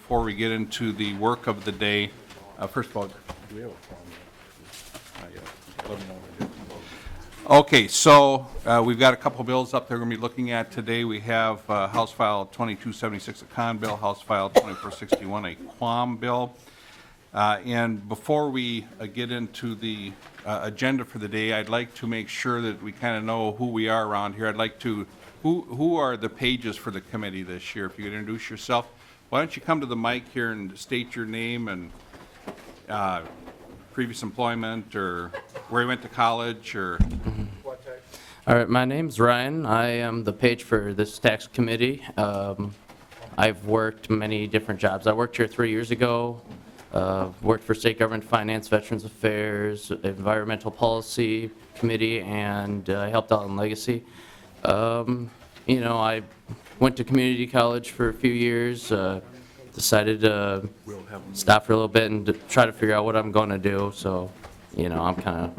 before we get into the work of the day. First of all, do we have a quorum? Not yet. Let me know when we do. Okay, so we've got a couple of bills up there we're going to be looking at today. We have House File 2276, a Kahn bill, House File 2461, a Quam bill. And before we get into the agenda for the day, I'd like to make sure that we kind of know who we are around here. I'd like to, who are the pages for the committee this year? If you could introduce yourself. Why don't you come to the mic here and state your name and previous employment or where you went to college or... All right, my name's Ryan. I am the page for this tax committee. I've worked many different jobs. I worked here 3 years ago. Worked for State Government Finance, Veterans Affairs, Environmental Policy Committee, and I helped out in Legacy. You know, I went to community college for a few years, decided to stop for a little bit and try to figure out what I'm going to do. So, you know, I'm kind of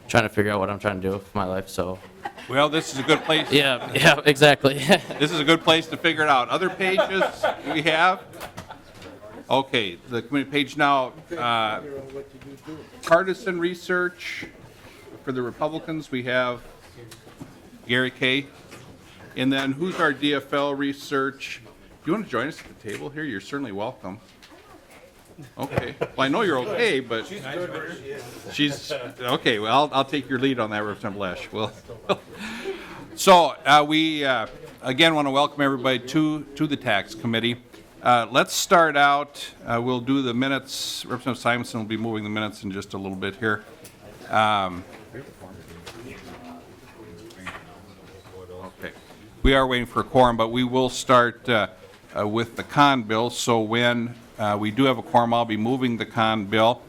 trying to figure out what I'm trying to do with my life. So. Well, this is a good place. Yeah, exactly. This is a good place to figure it out. Other pages we have? Okay, the committee page now, partisan research for the Republicans, we have Gary Kay. And then who's our DFL research? Do you want to join us at the table here? You're certainly welcome. Okay, well, I know you're okay, but she's okay, well, I'll take your lead on that, Representative Lesh. Well, so we, again, want to welcome everybody to the tax committee. Let's start out. We'll do the minutes. Representative Simonson will be moving the minutes in just a little bit here. Okay. We are waiting for a quorum, but we will start with the Kahn bill. So when we do have a quorum, I'll be moving the Kahn bill.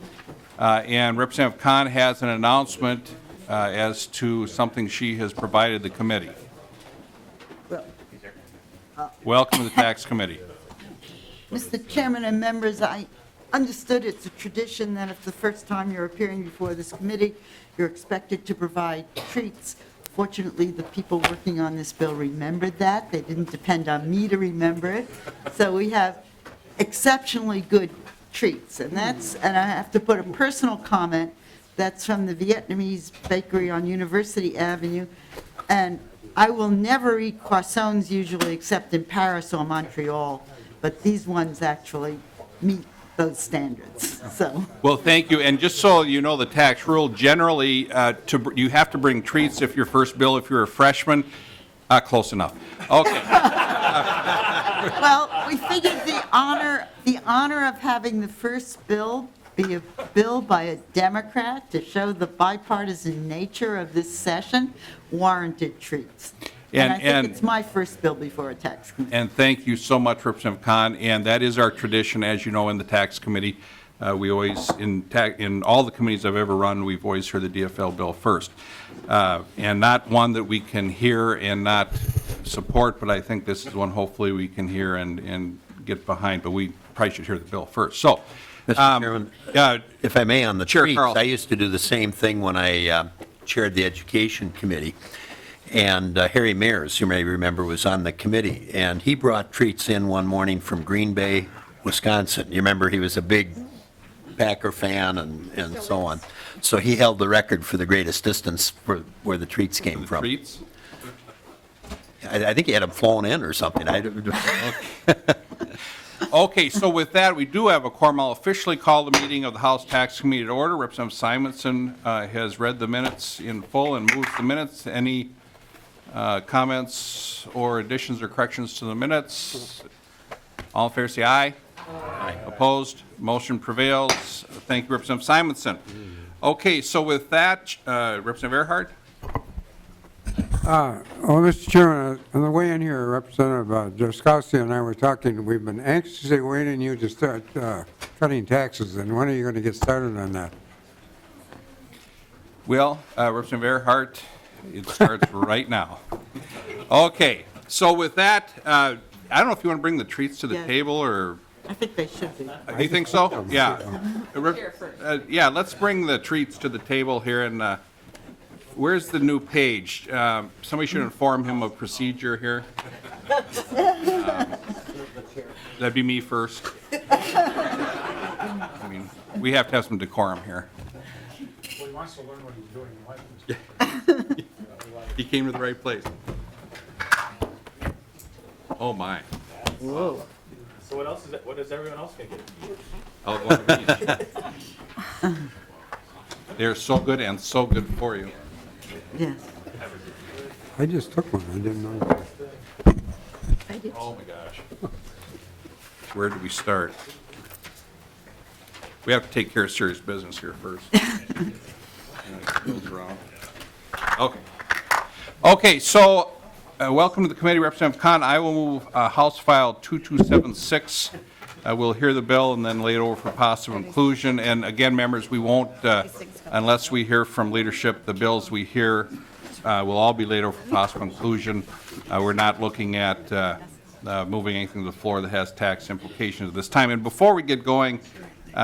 And Representative Kahn has an announcement as to something she has provided the committee. Welcome to the tax committee. Mr. Chairman and members, I understood it's a tradition that if the first time you're appearing before this committee, you're expected to provide treats. Fortunately, the people working on this bill remembered that. They didn't depend on me to remember it. So we have exceptionally good treats. And I have to put a personal comment. That's from the Vietnamese bakery on University Avenue. And I will never eat croissants usually except in Paris or Montreal. But these ones actually meet those standards. So. Well, thank you. And just so you know, the tax rule generally, you have to bring treats if your first bill. If you're a freshman, close enough. Okay. Well, we figured the honor of having the first bill be a bill by a Democrat to show the bipartisan nature of this session warranted treats. And I think it's my first bill before a tax committee. And thank you so much, Representative Kahn. And that is our tradition, as you know, in the tax committee. We always, in all the committees I've ever run, we've always heard the DFL bill first. And not one that we can hear and not support, but I think this is one hopefully we can hear and get behind. But we probably should hear the bill first. So, Mr. Chairman, if I may, on the sure, treats, Carl. I used to do the same thing when I chaired the Education Committee. And Harry Mears, you may remember, was on the committee. And he brought treats in one morning from Green Bay, Wisconsin. You remember he was a big Packer fan and so on. So he held the record for the greatest distance for where the treats came from. treats? I think he had them flown in or something. Okay, so with that, we do have a quorum. I'll officially call the meeting of the House Tax Committee to order. Representative Simonson has read the minutes in full and moved the minutes. Any comments or additions or corrections to the minutes? All in favor, say aye. Aye. Opposed? Motion prevails. Thank you, Representative Simonson. Okay, so with that, Representative Earhart? Mr. Chairman, on the way in here, Representative Jaskowski and I were talking. We've been anxiously waiting you to start cutting taxes, and when are you going to get started on that? Well, Representative Earhart, it starts right now. Okay, so with that, I don't know if you want to bring the treats to the Yeah. table or... I think they should be. Do you think so? Yeah. Yeah, let's bring the treats to the table here. And where's the new page? Somebody should inform him of procedure here. That'd be me first. I mean, we have to have some decorum here. Well, he wants to learn what he's doing in life. He came to the right place. Oh, my. Whoa. So what else is that, what does everyone else get? I'll go on these. They're so good and so good for you. Yes. I just took one, I didn't know. I did. Oh, my gosh. Where do we start? We have to take care of serious business here first. Goes around. Okay. Okay, so welcome to the committee, Representative Kahn. I will move House File 2276. We'll hear the bill and then lay it over for possible inclusion. And again, members, we won't, unless we hear from leadership, the bills we hear will all be laid over for possible inclusion. We're not looking at moving anything to the floor that has tax implications at this time. And before we get going,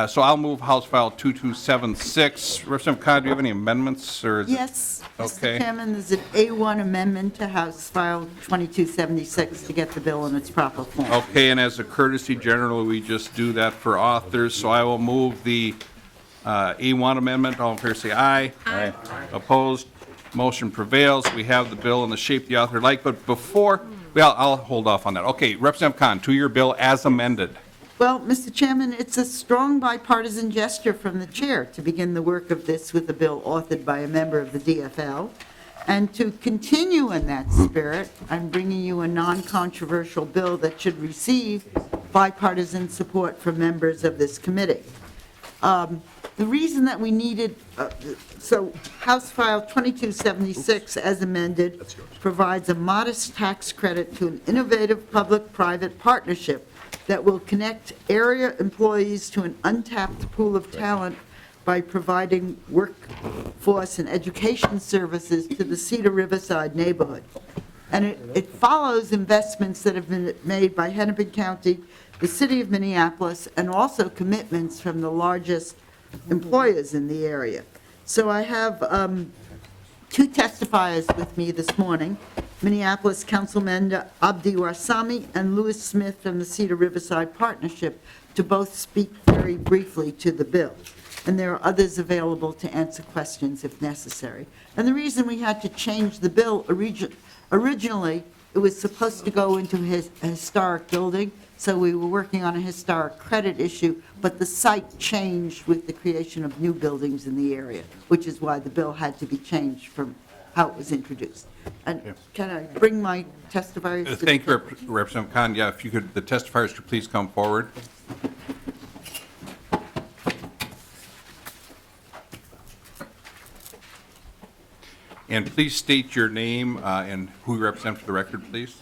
so I'll move House File 2276. Representative Kahn, do you have any amendments? Or is it- Yes, Okay. Mr. Chairman, there's an A1 amendment to House File 2276 to get the bill in its proper form. Okay, and as a courtesy, generally, we just do that for authors, so I will move the A1 amendment. All in favor, say aye. Aye. Opposed? Motion prevails. We have the bill in the shape the author liked, but before, well, I'll hold off on that. Okay, Representative Kahn, to your bill as amended. Well, Mr. Chairman, it's a strong bipartisan gesture from the chair to begin the work of this with a bill authored by a member of the DFL. And to continue in that spirit, I'm bringing you a non-controversial bill that should receive bipartisan support from members of this committee. The reason that we needed, so House File 2276, as amended, provides a modest tax credit to an innovative public-private partnership that will connect area employees to an untapped pool of talent by providing workforce and education services to the Cedar Riverside neighborhood. And it follows investments that have been made by Hennepin County, the city of Minneapolis, and also commitments from the largest employers in the area. So I have two testifiers with me this morning, Minneapolis Councilman Abdi Warsami and Louis Smith from the Cedar Riverside Partnership, to both speak very briefly to the bill. And there are others available to answer questions if necessary. And the reason we had to change the bill, originally, it was supposed to go into a historic building, so we were working on a historic credit issue, but the site changed with the creation of new buildings in the area, which is why the bill had to be changed from how it was introduced. And can I bring my testifiers? to the Thank you, table? Representative Kahn. Yeah, if you could, the testifiers could please come forward. And please state your name and who you represent for the record, please.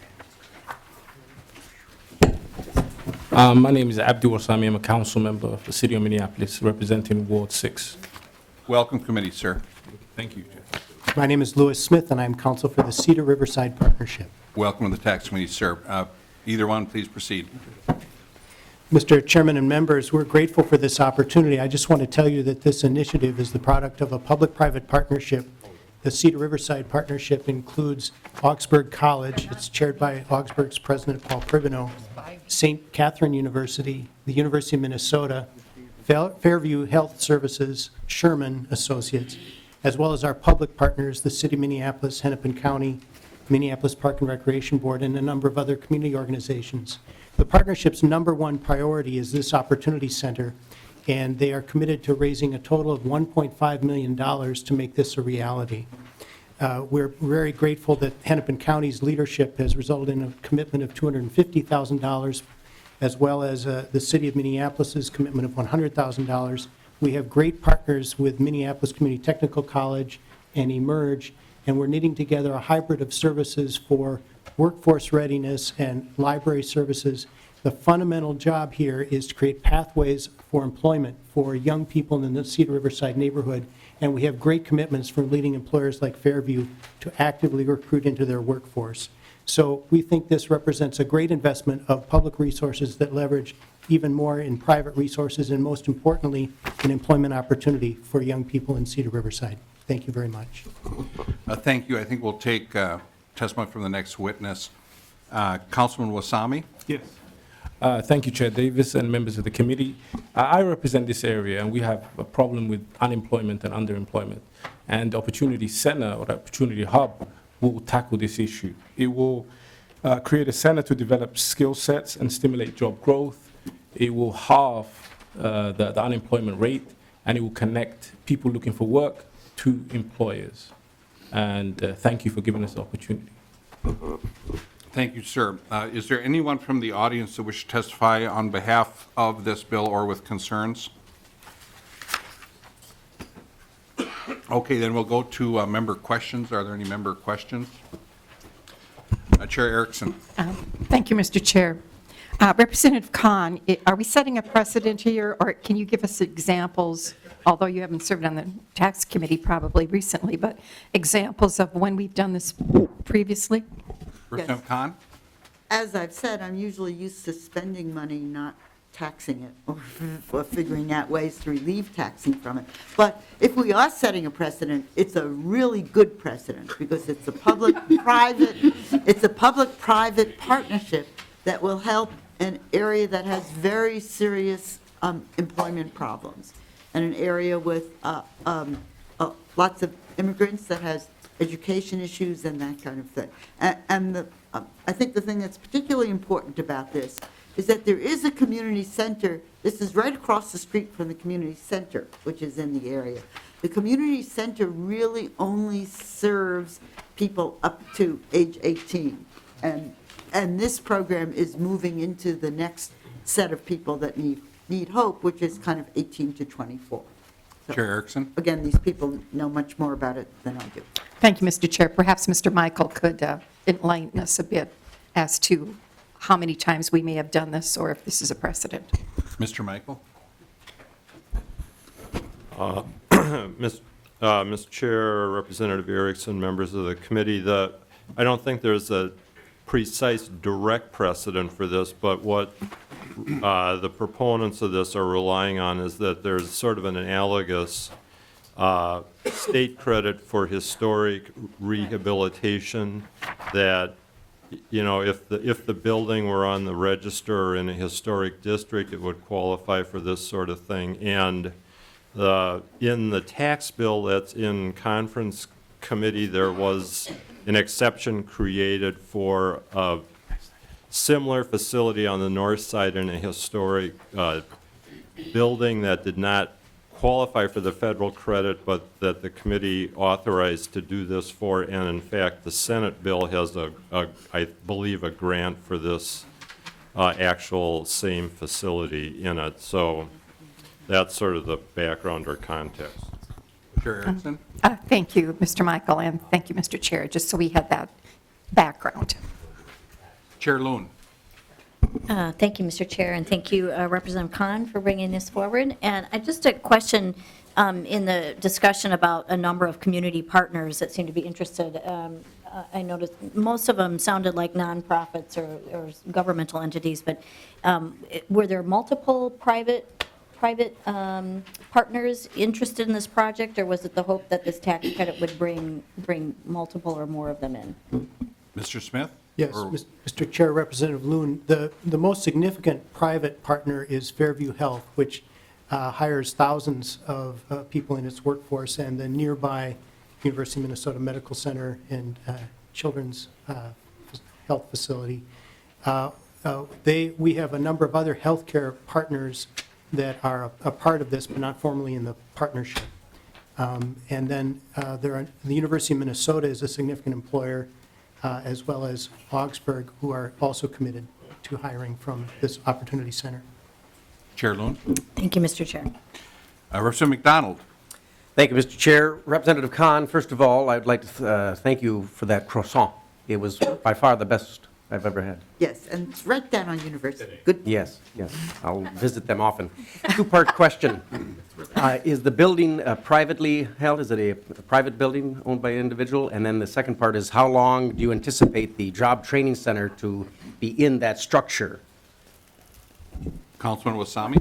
My name is Abdi Warsami. I'm a council member of the city of Minneapolis, representing Ward 6. Welcome, committee, sir. Thank you. My name is Louis Smith, and I'm counsel for the Cedar Riverside Partnership. Welcome to the tax committee, sir. Either one, please proceed. Mr. Chairman and members, we're grateful for this opportunity. I just want to tell you that this initiative is the product of a public-private partnership. The Cedar Riverside Partnership includes Augsburg College, it's chaired by Augsburg's President Paul Privino, St. Catherine University, the University of Minnesota, Fairview Health Services, Sherman Associates, as well as our public partners, the City of Minneapolis, Hennepin County, Minneapolis Park and Recreation Board, and a number of other community organizations. The partnership's #1 priority is this Opportunity Center, and they are committed to raising a total of $1.5 million to make this a reality. We're very grateful that Hennepin County's leadership has resulted in a commitment of $250,000, as well as the City of Minneapolis's commitment of $100,000. We have great partners with Minneapolis Community Technical College and Emerge, and we're knitting together a hybrid of services for workforce readiness and library services. The fundamental job here is to create pathways for employment for young people in the Cedar Riverside neighborhood, and we have great commitments from leading employers like Fairview to actively recruit into their workforce. So we think this represents a great investment of public resources that leverage even more in private resources, and most importantly, an employment opportunity for young people in Cedar Riverside. Thank you very much. Thank you. I think we'll take testimony from the next witness. Councilman Wasami? Yes. Thank you, Chair Davis and members of the committee. I represent this area, and we have a problem with unemployment and underemployment. And the Opportunity Center, or the Opportunity Hub, will tackle this issue. It will create a center to develop skill sets and stimulate job growth. It will halve the unemployment rate, and it will connect people looking for work to employers. And thank you for giving us the opportunity. Thank you, sir. Is there anyone from the audience that wishes to testify on behalf of this bill or with concerns? Okay, then we'll go to member questions. Are there any member questions? Chair Erickson. Thank you, Mr. Chair. Representative Kahn, are we setting a precedent here, or can you give us examples, although you haven't served on the tax committee probably recently, but examples of when we've done this previously? Representative Kahn? As I've said, I'm usually used to spending money, not taxing it, or figuring out ways to relieve taxing from it. But if we are setting a precedent, it's a really good precedent, because it's a public-private partnership that will help an area that has very serious employment problems, and an area with lots of immigrants that has education issues and that kind of thing. And I think the thing that's particularly important about this is that there is a community center. This is right across the street from the community center, which is in the area. The community center really only serves people up to age 18. And this program is moving into the next set of people that need hope, which is kind of 18 to 24. So, Chair Erickson? again, these people know much more about it than I do. Thank you, Mr. Chair. Perhaps Mr. Michael could enlighten us a bit as to how many times we may have done this, or if this is a precedent. Mr. Michael? Mr. Chair, Representative Erickson, members of the committee, I don't think there's a precise direct precedent for this, but what the proponents of this are relying on is that there's sort of an analogous state credit for historic rehabilitation that, you know, if the building were on the register or in a historic district, it would qualify for this sort of thing. And in the tax bill that's in conference committee, there was an exception created for a similar facility on the north side in a historic building that did not qualify for the federal credit, but that the committee authorized to do this for. And in fact, the Senate bill has I believe, a grant for this actual same facility in it. So that's sort of the background or context. Chair Erickson? Thank you, Mr. Michael, and thank you, Mr. Chair, just so we had that background. Chair Loon? Thank you, Mr. Chair, and thank you, Representative Kahn, for bringing this forward. And just a question in the discussion about a number of community partners that seem to be interested. I noticed most of them sounded like nonprofits or governmental entities, but were there multiple private partners interested in this project, or was it the hope that this tax credit would bring multiple or more of them in? Mr. Smith? Yes, Mr. Chair, Representative Loon, the most significant private partner is Fairview Health, which hires thousands of people in its workforce, and the nearby University of Minnesota Medical Center and Children's Health Facility. We have a number of other healthcare partners that are a part of this, but not formally in the partnership. And then the University of Minnesota is a significant employer, as well as Augsburg, who are also committed to hiring from this Opportunity Center. Chair Loon? Thank you, Mr. Chair. Representative McDonald? Thank you, Mr. Chair. Representative Kahn, first of all, I'd like to thank you for that croissant. It was by far the best I've ever had. Yes, and it's right down on University. Good. Yes, yes. I'll visit them often. Two-part question. Is the building privately held? Is it a private building owned by an individual? And then the second part is, how long do you anticipate the job training center to be in that structure? Councilman Wasami?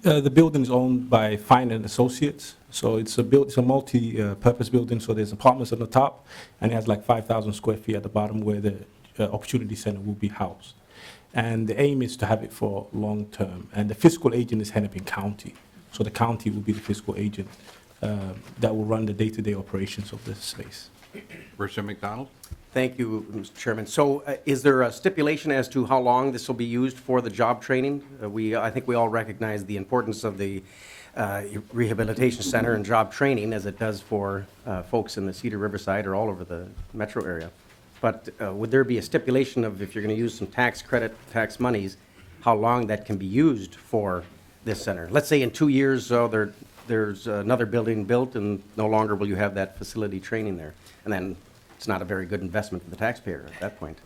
The building is owned by Fine and Associates, so it's a multi-purpose building. So there's apartments at the top, and it has like 5,000 square feet at the bottom where the Opportunity Center will be housed. And the aim is to have it for long term. And the fiscal agent is Hennepin County. So the county will be the fiscal agent that will run the day-to-day operations of this space. Representative McDonald? Thank you, Mr. Chairman. So is there a stipulation as to how long this will be used for the job training? I think we all recognize the importance of the rehabilitation center and job training as it does for folks in the Cedar Riverside or all over the metro area. But would there be a stipulation of if you're going to use some tax credit, tax monies, how long that can be used for this center? Let's say in 2 years, there's another building built and no longer will you have that facility training there. And then it's not a very good investment for the taxpayer at that point.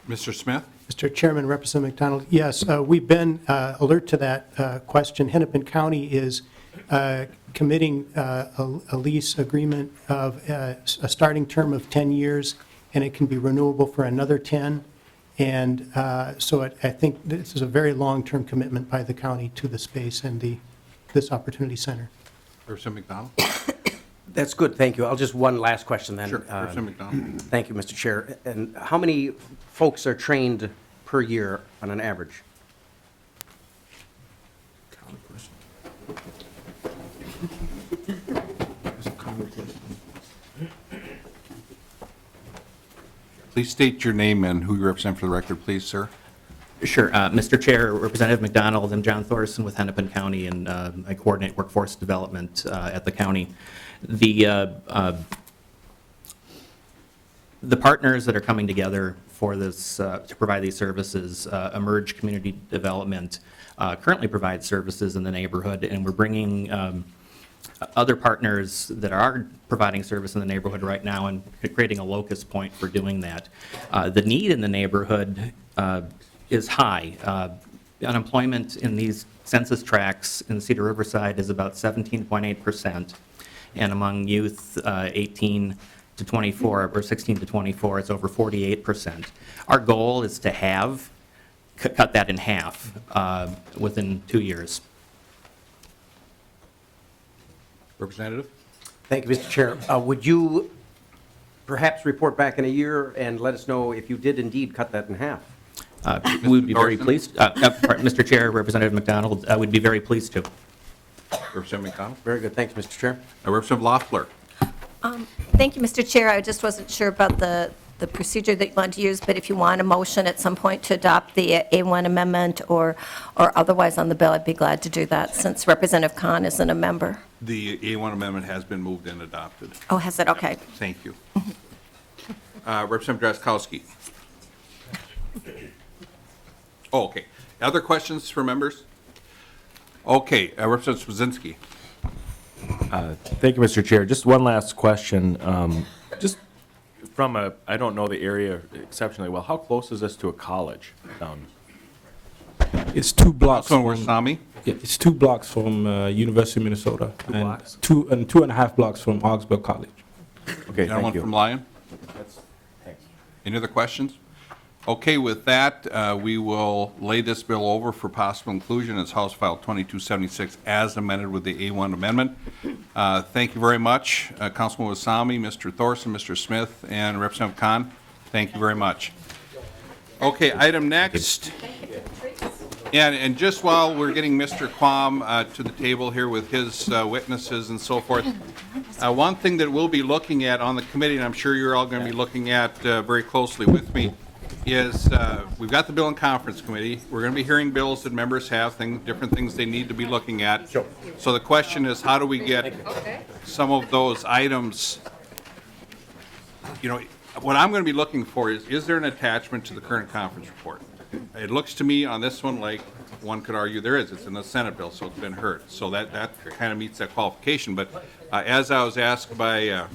Mr. Smith? Mr. Chairman, Representative McDonald, yes, we've been alert to that question. Hennepin County is committing a lease agreement of a starting term of 10 years, and it can be renewable for another 10. And so I think this is a very long-term commitment by the county to the space and this Opportunity Center. Representative McDonald? That's good, thank you. I'll just one last question then. Sure, Representative McDonald. Thank you, Mr. Chair. And how many folks are trained per year on an average? Please state your name and who you represent for the record, please, sir. Sure. Mr. Chair, Representative McDonald, I'm John Thorson with Hennepin County, and I coordinate workforce development at the county. The partners that are coming together for this, to provide these services, Emerge Community Development, currently provides services in the neighborhood, and we're bringing other partners that are providing service in the neighborhood right now and creating a locus point for doing that. The need in the neighborhood is high. Unemployment in these census tracts in Cedar Riverside is about 17.8%, and among youth 18 to 24 or 16 to 24, it's over 48%. Our goal is to cut that in half within 2 years. Representative? Thank you, Mr. Chair. Would you perhaps report back in a year and let us know if you did indeed cut that in half? We would be very pleased. Mr. Chair, Representative McDonald, I would be very pleased to. Representative McDonald? Very good. Thank you, Mr. Chair. Representative Loeffler? Thank you, Mr. Chair. I just wasn't sure about the procedure that you want to use, but if you want a motion at some point to adopt the A1 amendment or otherwise on the bill, I'd be glad to do that since Representative Kahn isn't a member. The A1 amendment has been moved and adopted. Oh, has it? Okay. Thank you. Representative Drazkowski? Oh, okay. Other questions for members? Okay, Representative Swazinski. Thank you, Mr. Chair. Just one last question. Just from I don't know the area exceptionally well, how close is this to a college down? It's 2 blocks. Councilman Warsame? Yeah, it's 2 blocks from University of Minnesota. Two and blocks? 2.5 blocks from Augsburg College. Okay, Anyone thank you. from Lyon? Thanks. Any other questions? Okay, with that, we will lay this bill over for possible inclusion as House File 2276 as amended with the A1 amendment. Thank you very much, Councilman Warsame, Mr. Thorson, Mr. Smith, and Representative Kahn. Thank you very much. Okay, item next. And just while we're getting Mr. Quam to the table here with his witnesses and so forth, one thing that we'll be looking at on the committee, and I'm sure you're all going to be looking at very closely with me, is we've got the Bill and Conference Committee. We're going to be hearing bills that members have, different things they need to be looking at. Sure. So the question is, how do we get some of those items, you know, what I'm going to be looking for is there an attachment to the current conference report? It looks to me on this one like one could argue there is. It's in the Senate bill, so it's been heard. So that kind of meets that qualification. But as I was asked by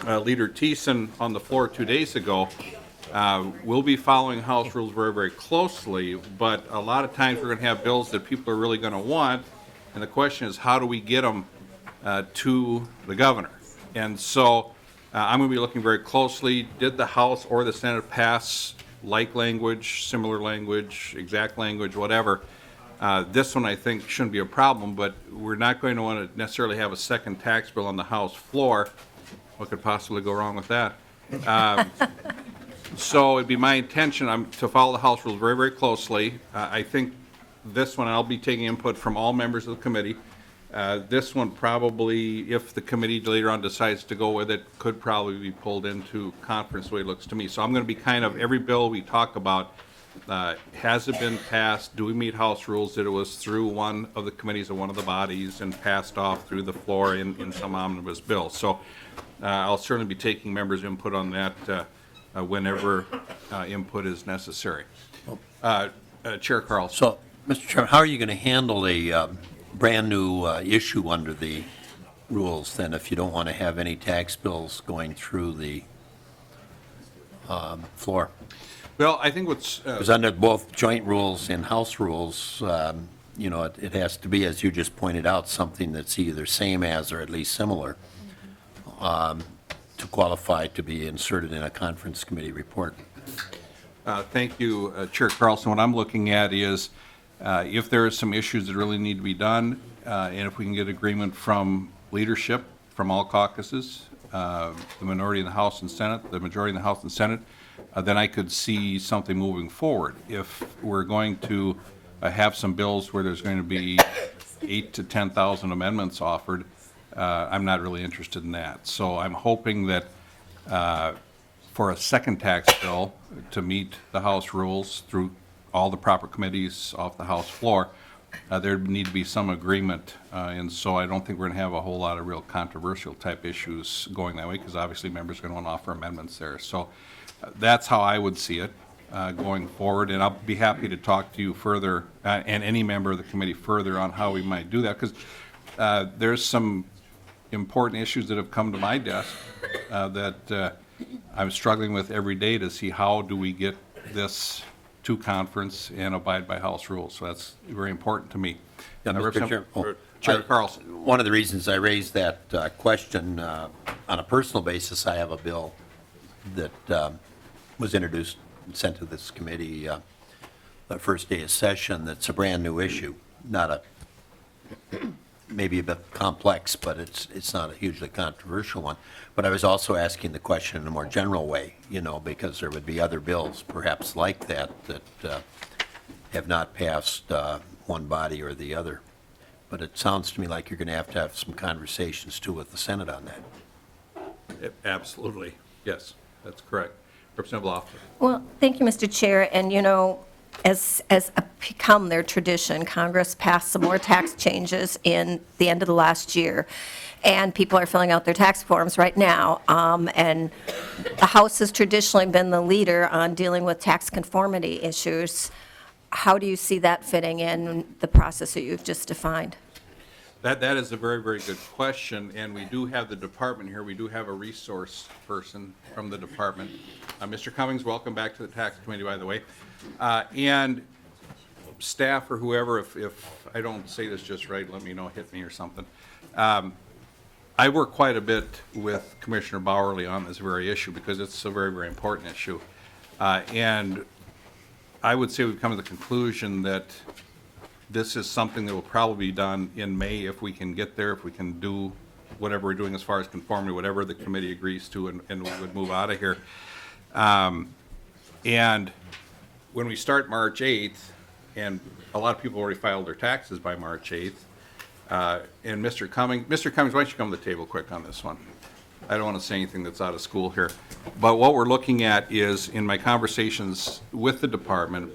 Leader Thiessen on the floor 2 days ago, we'll be following House rules very, very closely, but a lot of times we're going to have bills that people are really going to want, and the question is how do we get them to the governor? And so I'm going to be looking very closely. Did the House or the Senate pass like language, similar language, exact language, whatever? This one I think shouldn't be a problem, but we're not going to want to necessarily have a second tax bill on the House floor. What could possibly go wrong with that? So it'd be my intention to follow the House rules very, very closely. I think this one, I'll be taking input from all members of the committee. This one probably, if the committee later on decides to go with it, could probably be pulled into conference the way it looks to me. So I'm going to be kind of, every bill we talk about, has it been passed? Do we meet House rules? That it was through one of the committees or one of the bodies and passed off through the floor in some omnibus bill? So I'll certainly be taking members' input on that whenever input is necessary. Chair Carlson. So, Mr. Chairman, how are you going to handle a brand-new issue under the rules, then, if you don't want to have any tax bills going through the floor? Well, I think what's... Because under both joint rules and House rules, you know, it has to be, as you just pointed out, something that's either same as or at least similar to qualify to be inserted in a conference committee report. Thank you, Chair Carlson. What I'm looking at is if there are some issues that really need to be done, and if we can get agreement from leadership, from all caucuses, the minority in the House and Senate, the majority in the House and Senate, then I could see something moving forward. If we're going to have some bills where there's going to be 8,000 to 10,000 amendments offered, I'm not really interested in that. So I'm hoping that for a second tax bill to meet the House rules through all the proper committees off the House floor, there need to be some agreement. And so I don't think we're going to have a whole lot of real controversial type issues going that way, because obviously members are going to want to offer amendments there. So that's how I would see it going forward. And I'll be happy to talk to you further, and any member of the committee further, on how we might do that, because there's some important issues that have come to my desk that I'm struggling with every day to see how do we get this to conference and abide by House rules. So that's very important to me. Yeah, Mr. Chair Carlson. One of the reasons I raised that question, on a personal basis, I have a bill that was introduced and sent to this committee the first day of session that's a brand-new issue, not a, maybe a bit complex, but it's not a hugely controversial one. But I was also asking the question in a more general way, you know, because there would be other bills perhaps like that have not passed one body or the other. But it sounds to me like you're going to have some conversations too with the Senate on that. Absolutely. Yes, that's correct. Representative Loeffler. Well, thank you, Mr. Chair. And, you know, as become their tradition, Congress passed some more tax changes in the end of the last year, and people are filling out their tax forms right now. And the House has traditionally been the leader on dealing with tax conformity issues. How do you see that fitting in the process that you've just defined? That is a very, very good question, and we do have the department here. We do have a resource person from the department. Mr. Cummings, welcome back to the Tax Committee, by the way. And staff or whoever, if I don't say this just right, let me know, hit me or something. I work quite a bit with Commissioner Bowerly on this very issue because it's a very, very important issue. And I would say we've come to the conclusion that this is something that will probably be done in May if we can get there, if we can do whatever we're doing as far as conformity, whatever the committee agrees to, and we would move out of here. And when we start March 8th, and a lot of people already filed their taxes by March 8th, and Mr. Cummings, why don't you come to the table quick on this one? I don't want to say anything that's out of school here. But what we're looking at is, in my conversations with the department,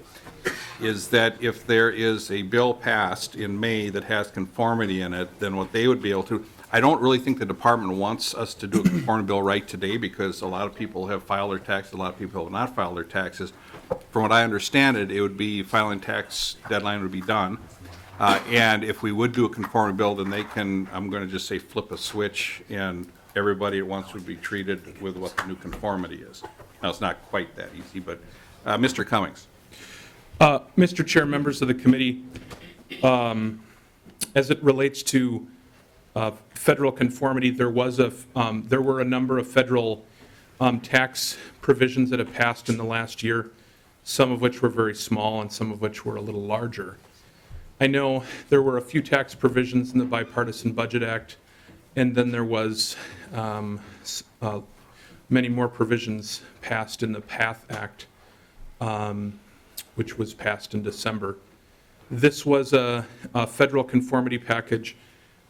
is that if there is a bill passed in May that has conformity in it, then what they would be able to, I don't really think the department wants us to do a conformity bill right today, because a lot of people have filed their taxes, a lot of people have not filed their taxes. From what I understand it would be filing tax deadline would be done. And if we would do a conformity bill, then they can, I'm going to just say, flip a switch, and everybody at once would be treated with what the new conformity is. Now, it's not quite that easy, but Mr. Cummings. Mr. Chair, members of the committee, as it relates to federal conformity, there were a number of federal tax provisions that have passed in the last year, some of which were very small and some of which were a little larger. I know there were a few tax provisions in the Bipartisan Budget Act, and then there was many more provisions passed in the PATH Act, which was passed in December. This was a federal conformity package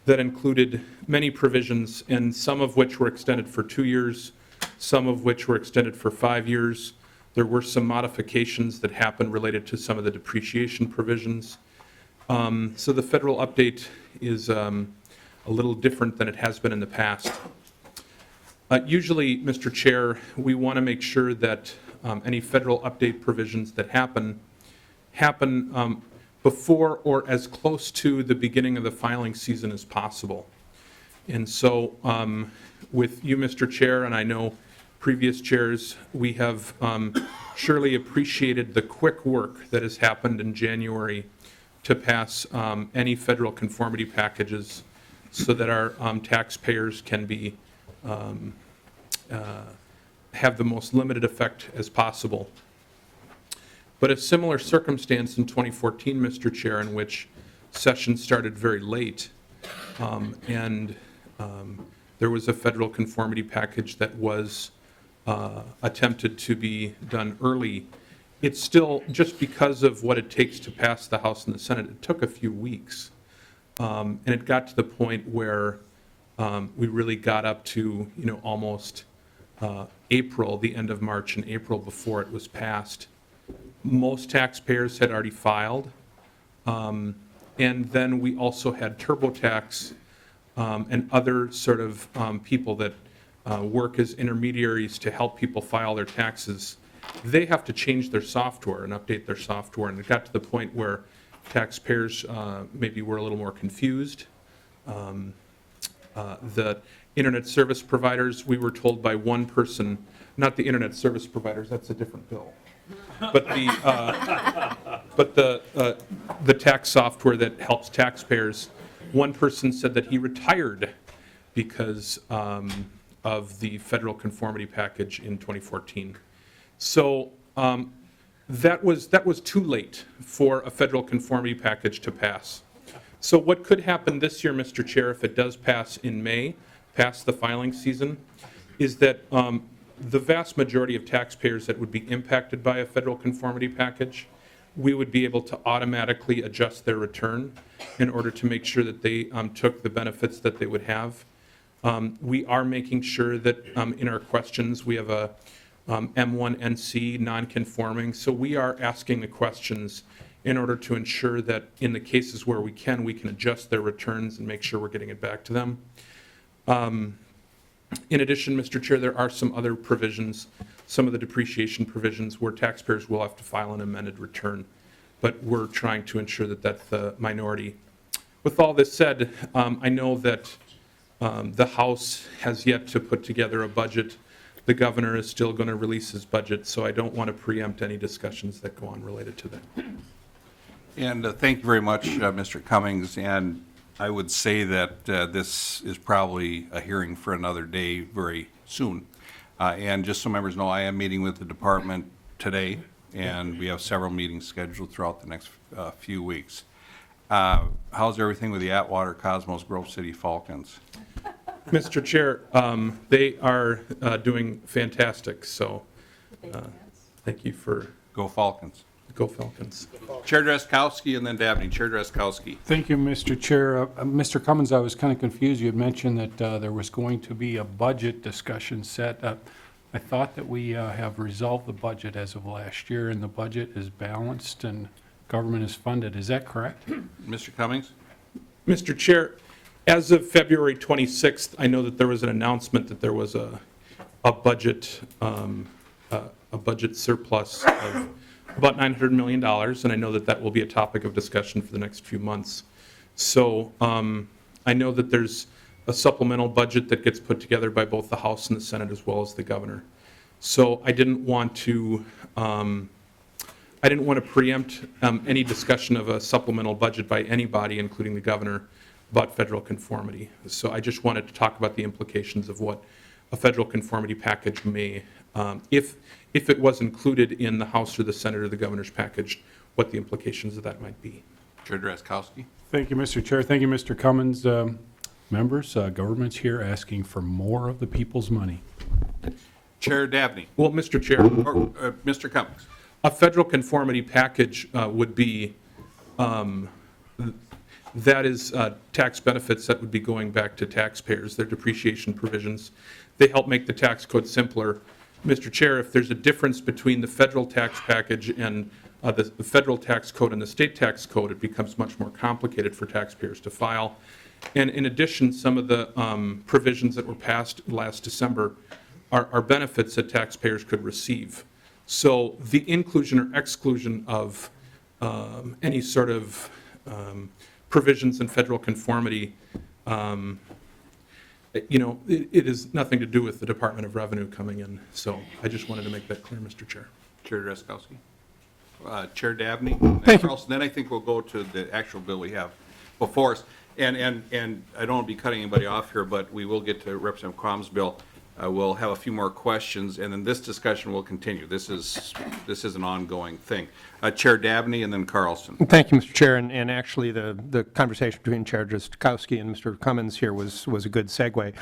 that included many provisions, and some of which were extended for 2 years, some of which were extended for 5 years. There were some modifications that happened related to some of the depreciation provisions. So the federal update is a little different than it has been in the past. Usually, Mr. Chair, we want to make sure that any federal update provisions that happen before or as close to the beginning of the filing season as possible. And so with you, Mr. Chair, and I know previous chairs, we have surely appreciated the quick work that has happened in January to pass any federal conformity packages so that our taxpayers can be have the most limited effect as possible. But a similar circumstance in 2014, Mr. Chair, in which session started very late, and there was a federal conformity package that was attempted to be done early. It's still, just because of what it takes to pass the House and the Senate, it took a few weeks. And it got to the point where we really got up to, almost April, the end of March and April before it was passed. Most taxpayers had already filed. And then we also had TurboTax and other sort of people that work as intermediaries to help people file their taxes. They have to change their software and update their software. And it got to the point where taxpayers maybe were a little more confused. The internet service providers, we were told by one person, not the internet service providers, that's a different bill. But the tax software that helps taxpayers, one person said that he retired because of the federal conformity package in 2014. So that was too late for a federal conformity package to pass. So what could happen this year, Mr. Chair, if it does pass in May, past the filing season, is that the vast majority of taxpayers that would be impacted by a federal conformity package, we would be able to automatically adjust their return in order to make sure that they took the benefits that they would have. We are making sure that in our questions we have a M1NC non-conforming. So we are asking the questions in order to ensure that in the cases where we can adjust their returns and make sure we're getting it back to them. In addition, Mr. Chair, there are some other provisions, some of the depreciation provisions where taxpayers will have to file an amended return, but we're trying to ensure that that's the minority. With all this said, I know that the House has yet to put together a budget. The governor is still going to release his budget, so I don't want to preempt any discussions that go on related to that. And thank you very much, Mr. Cummings. And I would say that this is probably a hearing for another day very soon. And just so members know, I am meeting with the department today, and we have several meetings scheduled throughout the next few weeks. How's everything with the Atwater, Cosmos, Grove City Falcons? Mr. Chair, they are doing fantastic, so thank you for... Go Falcons. Go Falcons. Chair Drazkowski and then Dabney. Chair Drazkowski. Thank you, Mr. Chair. Mr. Cummins, I was kind of confused. You had mentioned that there was going to be a budget discussion set. I thought that we have resolved the budget as of last year, and the budget is balanced and government is funded. Is that correct? Mr. Cummings? Mr. Chair, as of February 26th, I know that there was an announcement that there was a budget surplus of about $900 million, and I know that that will be a topic of discussion for the next few months. So I know that there's a supplemental budget that gets put together by both the House and the Senate as well as the governor. So I didn't want to preempt any discussion of a supplemental budget by anybody, including the governor, about federal conformity. So I just wanted to talk about the implications of what a federal conformity package may, if it was included in the House or the Senate or the governor's package, what the implications of that might be. Chair Drazkowski. Thank you, Mr. Chair. Thank you, Mr. Cummins. Members, government's here asking for more of the people's money. Chair Dabney, Well, Mr. Chair, or Mr. Cummings. a federal conformity package would be, that is tax benefits that would be going back to taxpayers, their depreciation provisions. They help make the tax code simpler. Mr. Chair, if there's a difference between the federal tax package and the federal tax code and the state tax code, it becomes much more complicated for taxpayers to file. And in addition, some of the provisions that were passed last December are benefits that taxpayers could receive. So the inclusion or exclusion of any sort of provisions in federal conformity, it has nothing to do with the Department of Revenue coming in. So I just wanted to make that clear, Mr. Chair. Chair Drazkowski. Chair Dabney. Thank you. Carlson. Then I think we'll go to the actual bill we have before us. And I don't want to be cutting anybody off here, but we will get to Representative Quam's bill. We'll have a few more questions, and then this discussion will continue. This is an ongoing thing. Chair Dabney and then Carlson. Thank you, Mr. Chair, and actually the conversation between Chair Drazkowski and Mr. Cummins here was a good segue,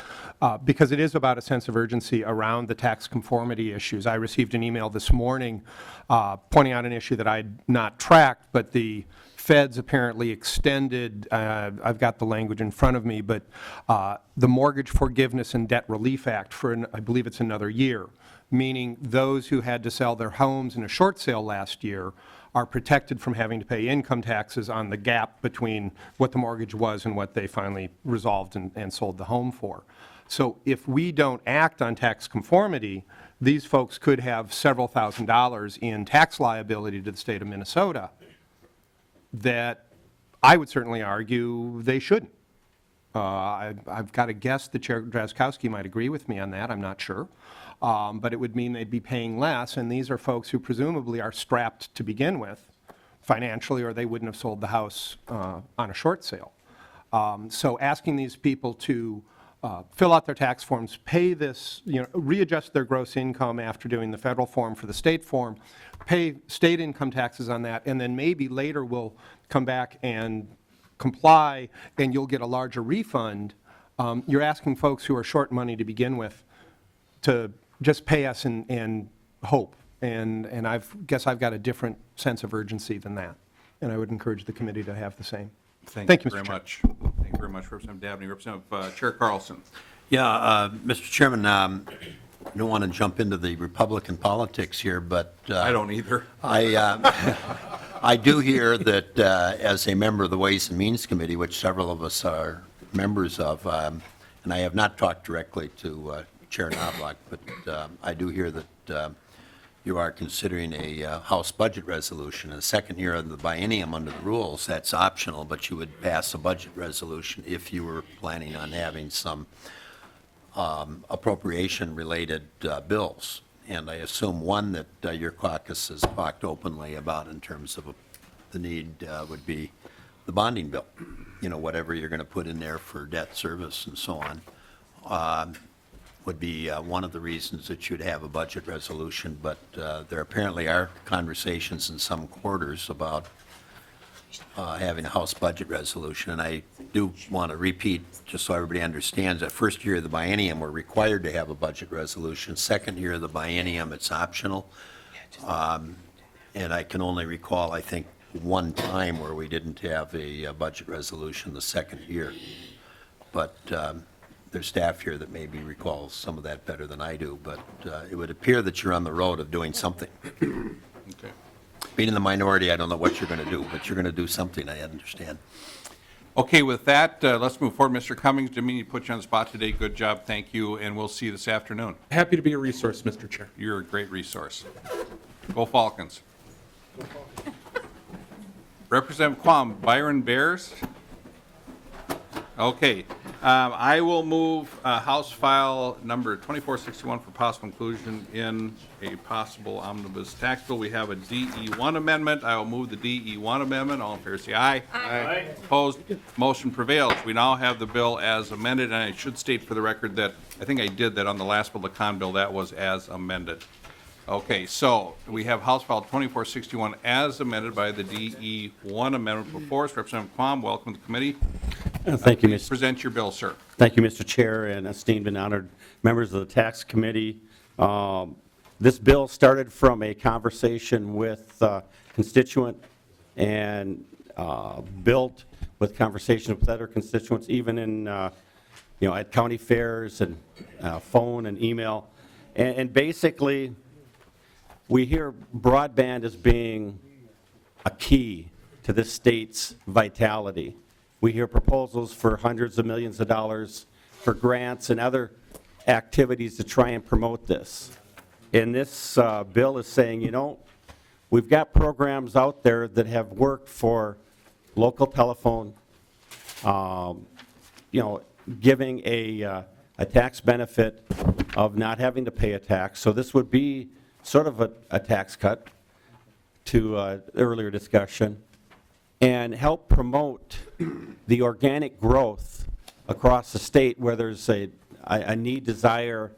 because it is about a sense of urgency around the tax conformity issues. I received an email this morning pointing out an issue that I had not tracked, but the Feds apparently extended, I've got the language in front of me, but the Mortgage Forgiveness and Debt Relief Act for, I believe it's another year, meaning those who had to sell their homes in a short sale last year are protected from having to pay income taxes on the gap between what the mortgage was and what they finally resolved and sold the home for. So if we don't act on tax conformity, these folks could have several $1,000s in tax liability to the state of Minnesota that I would certainly argue they shouldn't. I've got to guess that Chair Drazkowski might agree with me on that. I'm not sure. But it would mean they'd be paying less, and these are folks who presumably are strapped to begin with financially, or they wouldn't have sold the house on a short sale. So asking these people to fill out their tax forms, pay this, readjust their gross income after doing the federal form for the state form, pay state income taxes on that, and then maybe later we'll come back and comply and you'll get a larger refund. You're asking folks who are short money to begin with to just pay us and hope. And I guess I've got a different sense of urgency than that. And I would encourage the committee to have the same. Thank you very much. Thank you very much, Representative Dabney. Representative Chair Carlson. Yeah, Mr. Chairman, I don't want to jump into the Republican politics here, but I don't either. I do hear that as a member of the Ways and Means Committee, which several of us are members of, and I have not talked directly to Chair Knobloch, but I do hear that you are considering a House budget resolution. In the second year of the biennium under the rules, that's optional, but you would pass a budget resolution if you were planning on having some appropriation-related bills. And I assume one that your caucus has talked openly about in terms of the need would be the bonding bill. Whatever you're going to put in there for debt service and so on would be one of the reasons that you'd have a budget resolution. But there apparently are conversations in some quarters about having a House budget resolution. And I do want to repeat, just so everybody understands, that first year of the biennium, we're required to have a budget resolution. Second year of the biennium, it's optional. And I can only recall, I think, one time where we didn't have a budget resolution the second year. But there's staff here that maybe recalls some of that better than I do. But it would appear that you're on the road of doing something. Okay. Being in the minority, I don't know what you're going to do, but you're going to do something, I understand. Okay, with that, let's move forward. Mr. Cummings, didn't mean to put you on the spot today. Good job, thank you, and we'll see you this afternoon. Happy to be a resource, Mr. Chair. You're a great resource. Go Falcons. Representative Quam, Byron Bears? Okay, I will move House File number 2461 for possible inclusion in a possible omnibus tax bill. We have a DE1 amendment. I will move the DE1 amendment. All in favor, say aye. Aye. Opposed? Motion prevails. We now have the bill as amended, and I should state for the record that I think I did that on the last bill, the Kahn bill. That was as amended. Okay, so we have House File 2461 as amended by the DE1 amendment before us. Representative Quam, welcome to the committee. Thank you, Present your bill, sir. Thank you, Mr. Chair, and esteemed and honored members of the Tax Committee, This bill started from a conversation with constituent and built with conversation with other constituents, even in, at county fairs and phone and email. And basically, we hear broadband as being a key to this state's vitality. We hear proposals for hundreds of millions of dollars for grants and other activities to try and promote this. And this bill is saying, we've got programs out there that have worked for local telephone, giving a tax benefit of not having to pay a tax. So this would be sort of a tax cut to earlier discussion, and help promote the organic growth across the state where there's a need, desire,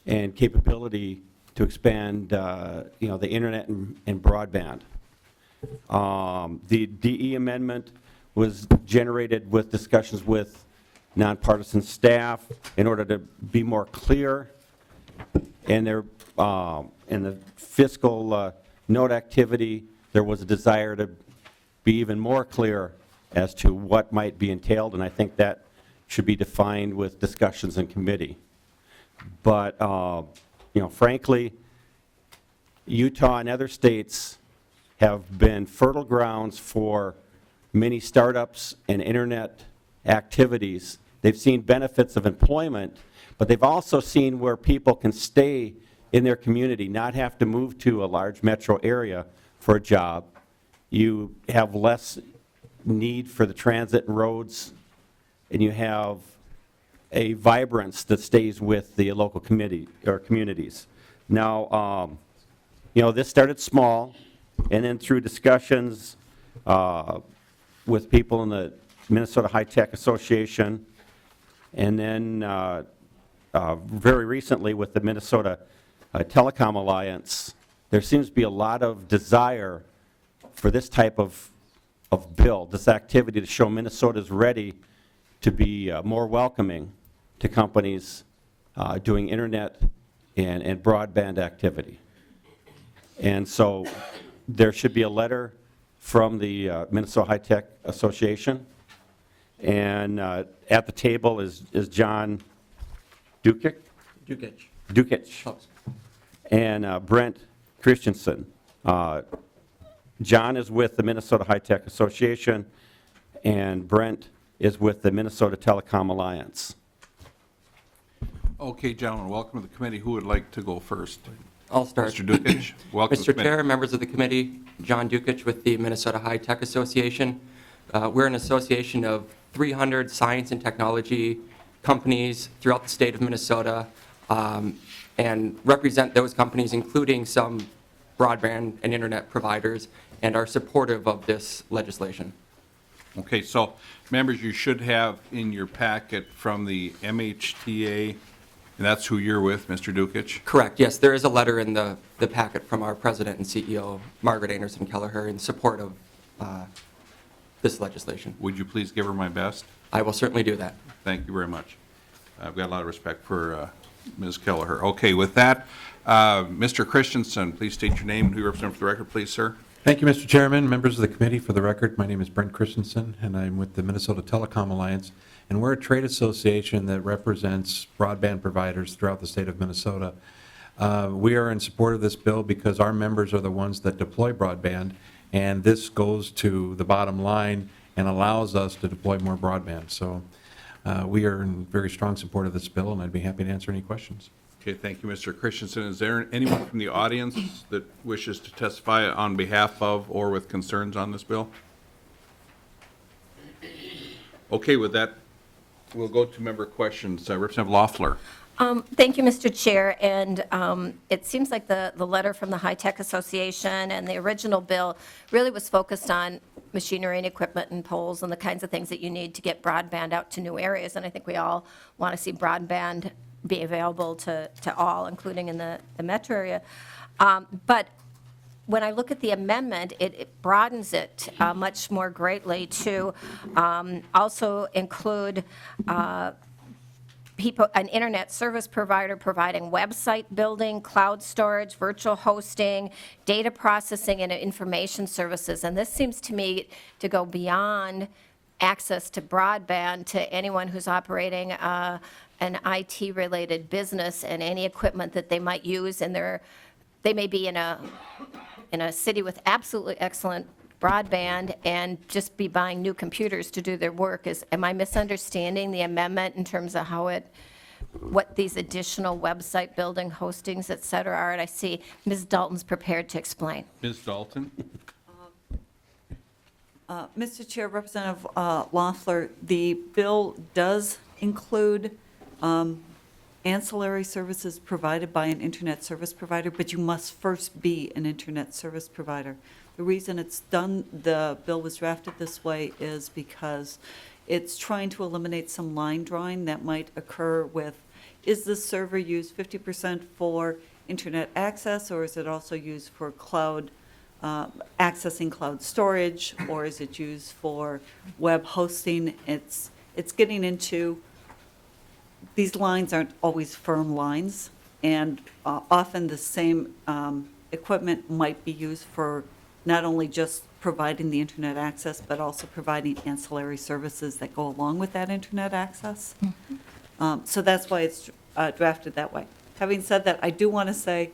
and capability to expand, the internet and broadband. The DE amendment was generated with discussions with nonpartisan staff in order to be more clear in their in the fiscal note activity. There was a desire to be even more clear as to what might be entailed, and I think that should be defined with discussions in committee. But frankly, Utah and other states have been fertile grounds for many startups and internet activities. They've seen benefits of employment, but they've also seen where people can stay in their community, not have to move to a large metro area for a job. You have less need for the transit and roads, and you have a vibrance that stays with the local committee or communities. Now, this started small, and then through discussions with people in the Minnesota High Tech Association, and then very recently with the Minnesota Telecom Alliance, there seems to be a lot of desire for this type of bill, this activity to show Minnesota is ready to be more welcoming to companies doing internet and broadband activity. And so there should be a letter from the Minnesota High Tech Association, and at the table is John Dukic and Brent Christensen. John is with the Minnesota High Tech Association, and Brent is with the Minnesota Telecom Alliance. Okay, gentlemen, welcome to the committee. Who would like to go first? I'll start. Mr. Dukic, welcome to the Mr. committee. Chair, members of the committee, John Dukic with the Minnesota High Tech Association. We're an association of 300 science and technology companies throughout the state of Minnesota, and represent those companies, including some broadband and internet providers, and are supportive of this legislation. Okay, so members, you should have in your packet from the MHTA, and that's who you're with, Mr. Dukic? Correct, yes, there is a letter in the packet from our president and CEO, Margaret Anderson Kelleher, in support of this legislation. Would you please give her my best? I will certainly do that. Thank you very much. I've got a lot of respect for Ms. Kelleher. Okay, with that, Mr. Christensen, please state your name and who you represent for the record, please, sir. Thank you, Mr. Chairman, members of the committee. For the record, my name is Brent Christensen, and I'm with the Minnesota Telecom Alliance, and we're a trade association that represents broadband providers throughout the state of Minnesota. We are in support of this bill because our members are the ones that deploy broadband, and this goes to the bottom line and allows us to deploy more broadband. So we are in very strong support of this bill, and I'd be happy to answer any questions. Okay, thank you, Mr. Christensen. Is there anyone from the audience that wishes to testify on behalf of or with concerns on this bill? Okay, with that, we'll go to member questions. Representative Loeffler. Thank you, Mr. Chair. And it seems like the letter from the High Tech Association and the original bill really was focused on machinery and equipment and poles and the kinds of things that you need to get broadband out to new areas. And I think we all want to see broadband be available to all, including in the metro area. But when I look at the amendment, it broadens it much more greatly to also include people, an internet service provider providing website building, cloud storage, virtual hosting, data processing, and information services. And this seems to me to go beyond access to broadband to anyone who's operating an IT-related business and any equipment that they might use in their, they may be in a city with absolutely excellent broadband and just be buying new computers to do their work. Am I misunderstanding the amendment in terms of how what these additional website building, hostings, et cetera, are? And I see Ms. Dalton's prepared to explain. Ms. Dalton? Mr. Chair, Representative Loeffler, the bill does include ancillary services provided by an internet service provider, but you must first be an internet service provider. The reason it's done, the bill was drafted this way, is because it's trying to eliminate some line drawing that might occur with, is this server used 50% for internet access, or is it also used for cloud, accessing cloud storage, or is it used for web hosting? It's getting into, these lines aren't always firm lines, and often the same equipment might be used for not only just providing the internet access, but also providing ancillary services that go along with that internet access. So that's why it's drafted that way. Having said that, I do want to say,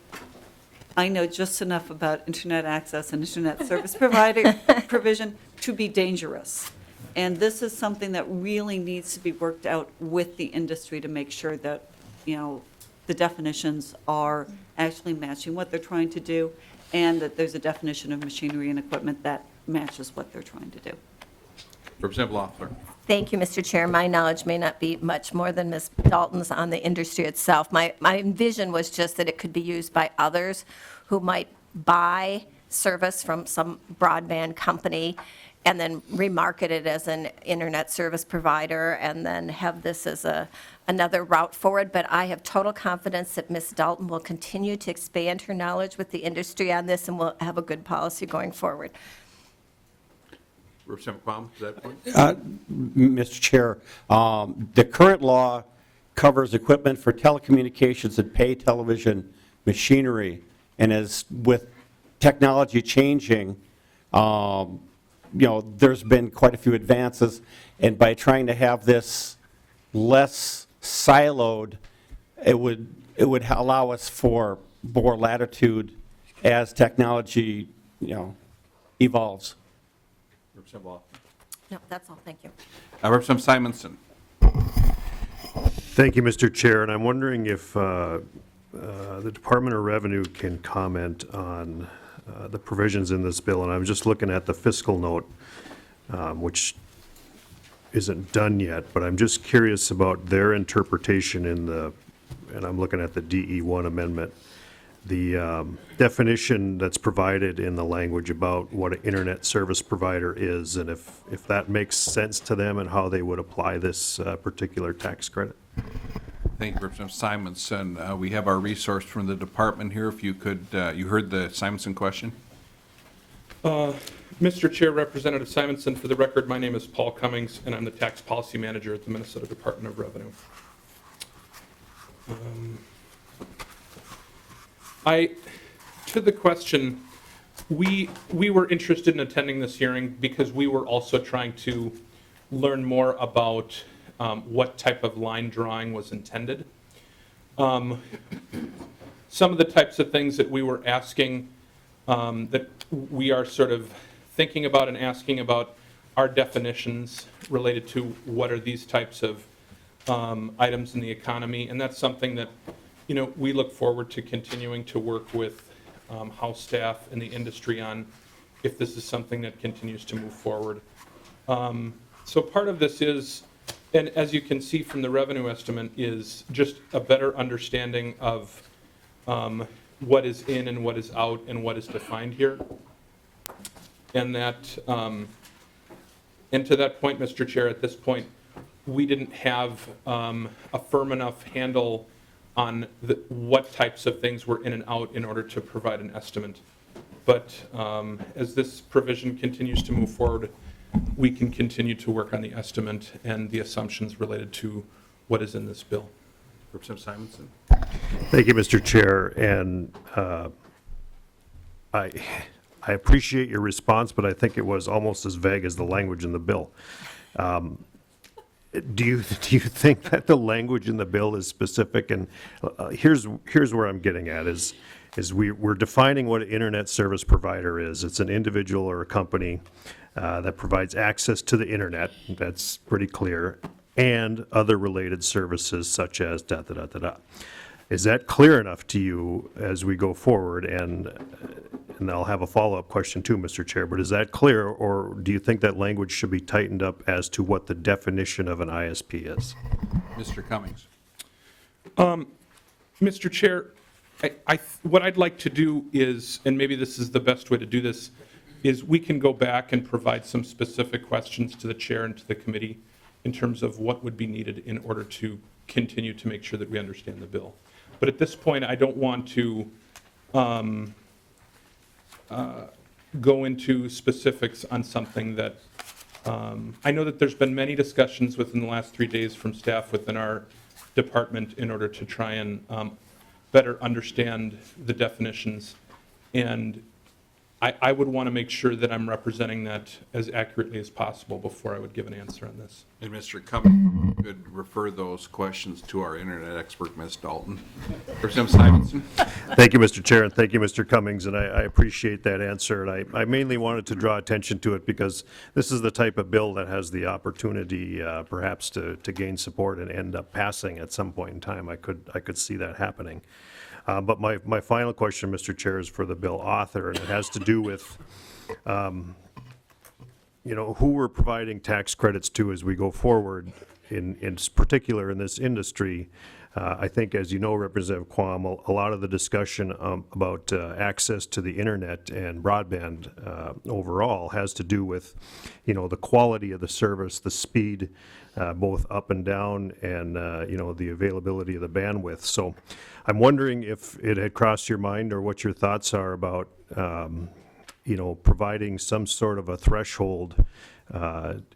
I know just enough about internet access and internet service provider provision to be dangerous. And this is something that really needs to be worked out with the industry to make sure that, you know, the definitions are actually matching what they're trying to do, and that there's a definition of machinery and equipment that matches what they're trying to do. Representative Loeffler. Thank you, Mr. Chair. My knowledge may not be much more than Ms. Dalton's on the industry itself. My vision was just that it could be used by others who might buy service from some broadband company and then remarket it as an internet service provider and then have this as another route forward. But I have total confidence that Ms. Dalton will continue to expand her knowledge with the industry on this, and we'll have a good policy going forward. Representative Quam, is that point? Mr. Chair, the current law covers equipment for telecommunications and pay television machinery, and as with technology changing, you know, there's been quite a few advances, and by trying to have this less siloed, it would allow us for more latitude as technology, you know, evolves. Representative Loeffler. No, that's all. Thank you. Representative Simonson. Thank you, Mr. Chair, and I'm wondering if the Department of Revenue can comment on the provisions in this bill, and I'm just looking at the fiscal note, which isn't done yet, but I'm just curious about their interpretation in the, and I'm looking at the DE1 amendment, the definition that's provided in the language about what an internet service provider is, and if that makes sense to them and how they would apply this particular tax credit. Thank you, Representative Simonson. We have our resource from the department here. If you could, you heard the Simonson question? Mr. Chair, Representative Simonson, for the record, my name is Paul Cummings, and I'm the Tax Policy Manager at the Minnesota Department of Revenue. To the question, we were interested in attending this hearing because we were also trying to learn more about what type of line drawing was intended. Some of the types of things that we were asking, that we are sort of thinking about and asking about, are definitions related to what are these types of items in the economy, and that's something that, you know, we look forward to continuing to work with House staff and the industry on if this is something that continues to move forward. So part of this is, and as you can see from the revenue estimate, is just a better understanding of what is in and what is out and what is defined here. And that, and to that point, Mr. Chair, at this point, we didn't have a firm enough handle on what types of things were in and out in order to provide an estimate. But as this provision continues to move forward, we can continue to work on the estimate and the assumptions related to what is in this bill. Representative Simonson. Thank you, Mr. Chair, and I appreciate your response, but I think it was almost as vague as the language in the bill. Do you think that the language in the bill is specific? And here's where I'm getting at is we're defining what an internet service provider is. It's an individual or a company that provides access to the internet. That's pretty clear, and other related services such as da da da da da. Is that clear enough to you as we go forward? And I'll have a follow-up question too, Mr. Chair, but is that clear, or do you think that language should be tightened up as to what the definition of an ISP is? Mr. Cummings. Mr. Chair, what I'd like to do is, and maybe this is the best way to do this, is we can go back and provide some specific questions to the chair and to the committee in terms of what would be needed in order to continue to make sure that we understand the bill. But at this point, I don't want to go into specifics on something that I know that there's been many discussions within the last 3 days from staff within our department in order to try and better understand the definitions. And I would want to make sure that I'm representing that as accurately as possible before I would give an answer on this. And Mr. Cummings could refer those questions to our internet expert, Ms. Dalton. Representative Simonson. Thank you, Mr. Chair, and thank you, Mr. Cummings, and I appreciate that answer. And I mainly wanted to draw attention to it because this is the type of bill that has the opportunity perhaps to gain support and end up passing at some point in time. I could see that happening. But my final question, Mr. Chair, is for the bill author, and it has to do with who we're providing tax credits to as we go forward, in particular in this industry. I think, as you know, Representative Quam, a lot of the discussion about access to the internet and broadband overall has to do with, the quality of the service, the speed, both up and down, and, the availability of the bandwidth. So I'm wondering if it had crossed your mind or what your thoughts are about, providing some sort of a threshold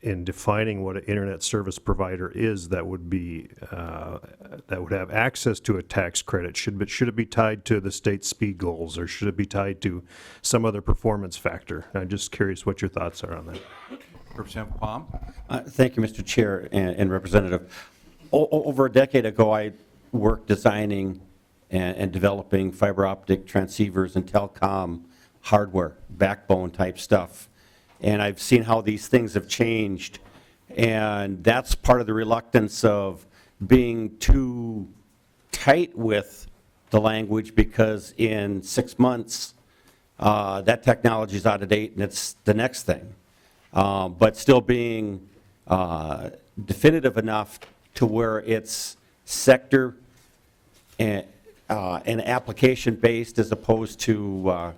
in defining what an internet service provider is that would be that would have access to a tax credit. Should it be tied to the state speed goals, or should it be tied to some other performance factor? I'm just curious what your thoughts are on that. Representative Quam. Thank you, Mr. Chair and Representative. Over a decade ago, I worked designing and developing fiber optic transceivers and telecom hardware, backbone type stuff. And I've seen how these things have changed. And that's part of the reluctance of being too tight with the language, because in 6 months, that technology is out of date and it's the next thing. But still being definitive enough to where it's sector and application-based as opposed to,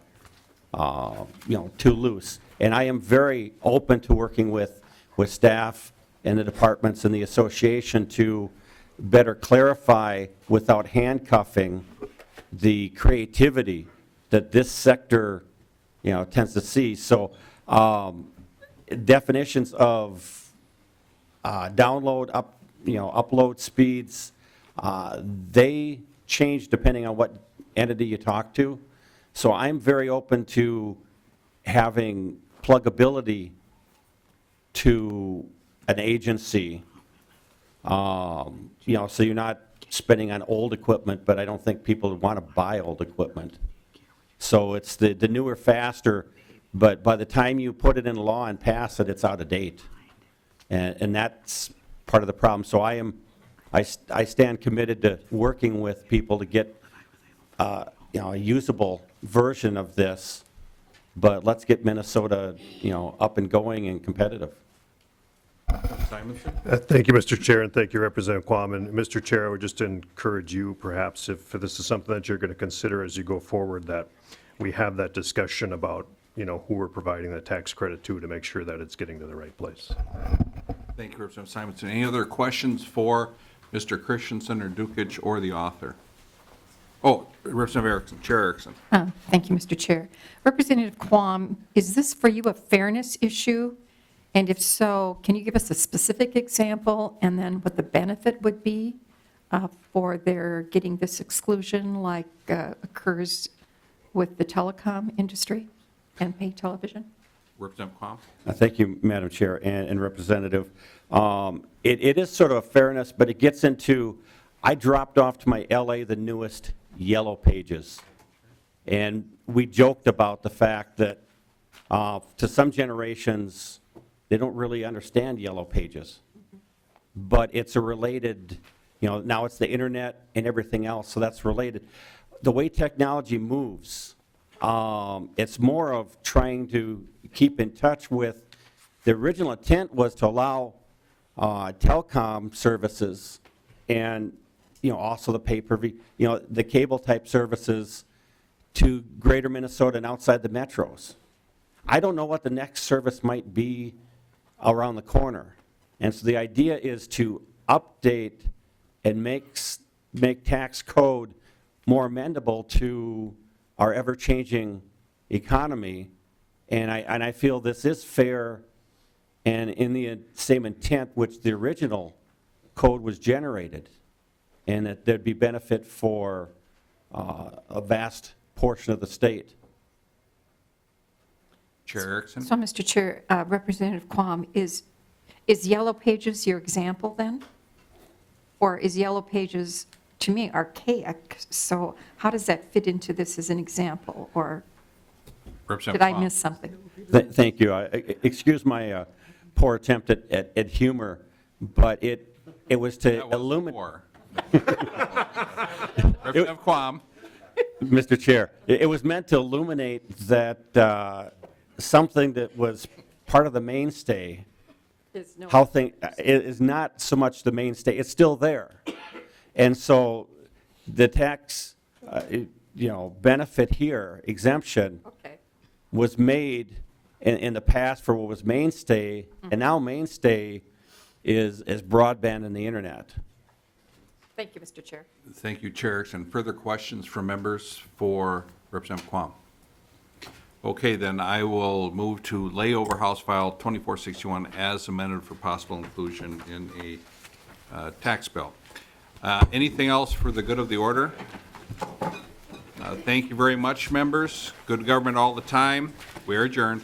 too loose. And I am very open to working with staff and the departments and the association to better clarify without handcuffing the creativity that this sector, tends to see. So definitions of download, upload speeds, they change depending on what entity you talk to. So I'm very open to having pluggability to an agency, so you're not spending on old equipment, but I don't think people want to buy old equipment. So it's the newer, faster, but by the time you put it in law and pass it, it's out of date. And that's part of the problem. So I stand committed to working with people to get a usable version of this, but let's get Minnesota, up and going and competitive. Simonson. Thank you, Mr. Chair, and thank you, Representative Quam. And Mr. Chair, I would just encourage you, perhaps, if this is something that you're going to consider as you go forward, that we have that discussion about, who we're providing the tax credit to make sure that it's getting to the right place. Thank you, Representative Simonson. Any other questions for Mr. Christensen or Dukic or the author? Oh, Representative Erickson, Chair Erickson. Thank you, Mr. Chair. Representative Quam, is this for you a fairness issue And if so, can you give us a specific example and then what the benefit would be for their getting this exclusion like occurs with the telecom industry and pay television? Representative Quam? Thank you, Madam Chair and Representative. It is sort of a fairness, but it gets into, I dropped off to my LA the newest Yellow Pages. And we joked about the fact that to some generations, they don't really understand Yellow Pages. But it's a related, now it's the internet and everything else, so that's related. The way technology moves, it's more of trying to keep in touch with, the original intent was to allow telecom services and, also the pay-per-view, the cable type services to greater Minnesota and outside the metros. I don't know what the next service might be around the corner. And so the idea is to update and make tax code more amendable to our ever-changing economy. And I feel this is fair and in the same intent which the original code was generated, and that there'd be benefit for a vast portion of the state. Chair Erickson? So, Mr. Chair, Representative Quam, is Yellow Pages your example then? Or is Yellow Pages, to me, archaic? So how does that fit into this as an example? Or did I miss something? Thank you. Excuse my poor attempt at humor, but it was to illuminate. Representative Quam? Mr. Chair, it was meant to illuminate that something that was part of the mainstay, is not so much the mainstay, it's still there. And so the tax, benefit here, exemption, was made in the past for what was mainstay, and now mainstay is broadband and the internet. Thank you, Mr. Chair. Thank you, Chair Erickson. Further questions from members for Representative Quam? Okay, then I will move to lay over House File 2461 as amended for possible inclusion in a tax bill. Anything else for the good of the order? Thank you very much, members. Good government all the time. We are adjourned.